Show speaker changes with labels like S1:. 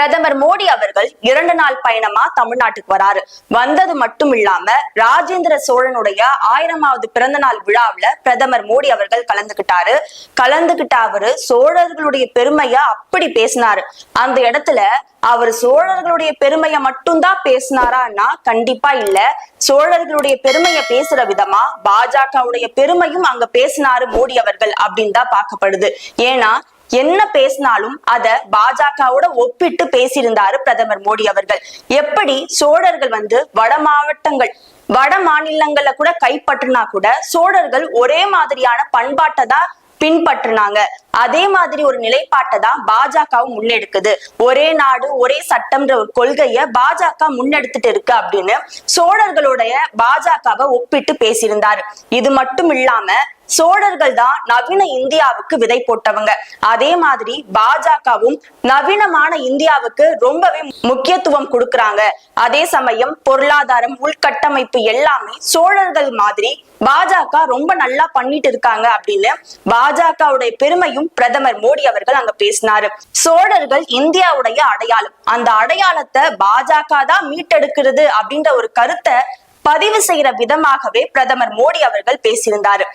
S1: பிரதமர் மோடி அவர்கள் 2 நாள் பயணமா தமிழ்நாட்டுக்கு வராரு. வந்தது மட்டும் இல்லாம ராஜேந்திர சோழனுடைய 1000வது பிறந்த நாள் விழாவுல பிரதமர் மோடி அவர்கள் கலந்துகிட்ட அவரு சோழர்களுடைய பெருமைய அப்படி பேசினாரு. அந்த இடத்துல அவர் சோழர்களுடைய பெருமையை மட்டும்தான் பேசினாரான்னா கண்டிப்பா இல்ல. சோழர்களுடைய பெருமையை பேசுற விதமா பாஜகவுடைய பெருமையும் அங்க பேசினாரு மோடி அவர்கள் அப்படின்னு தான் பார்க்கப்படுது. ஏன்னா என்ன பேசினாலும் அத பாஜகவோட ஒப்பிட்டு பேசியிருந்தாரு பிரதமர் மோடி அவர்கள். எப்படி சோழர்கள் வட மாநிலங்கள்ல கூட கைப்பற்றினா கூட சோழர்கள் ஒரே மாதிரியான பண்பாட்டை தான் பின்பற்றினாங்க. அதே மாதிரி ஒரு நிலைப்பாட்டை தான் பாஜகவும் முன்னெடுக்குது. ஒரே நாடு ஒரே சட்டம்ன்ற ஒரு கொள்கைய பாஜக முன்னெடுத்துட்டு இருக்கு அப்படின்னு சோழர்களுடைய பாஜகவை ஒப்பிட்டு பேசியிருந்தாரு. இது மட்டும் இல்லாம சோழர்கள் தான் நவீன இந்தியாவுக்கு விதை போட்டவங்க. அதே மாதிரி பாஜகவும் நவீனமான இந்தியாவுக்கு ரொம்பவே முக்கியத்துவம் கொடுக்கறாங்க. அதே சமயம் பொருளாதாரம் உள்கட்டமைப்பு எல்லாமே சோழர்கள் மாதிரி பாஜக ரொம்ப நல்லா பண்ணிட்டு இருக்காங்க அப்படின்னு பாஜகவுடைய பெருமையும் பிரதமர் மோடி அவர்கள் அங்க பேசினாரு. சோழர்கள் இந்தியாவுடைய அடையாளம், அந்த அடையாளத்தை பாஜக தான் மீட்டெடுக்கிறது அப்படின்ற ஒரு கருத்தை பதிவு செய்யற விதமாகவே பிரதமர் மோடி அவர்கள் பேசியிருந்தாரு.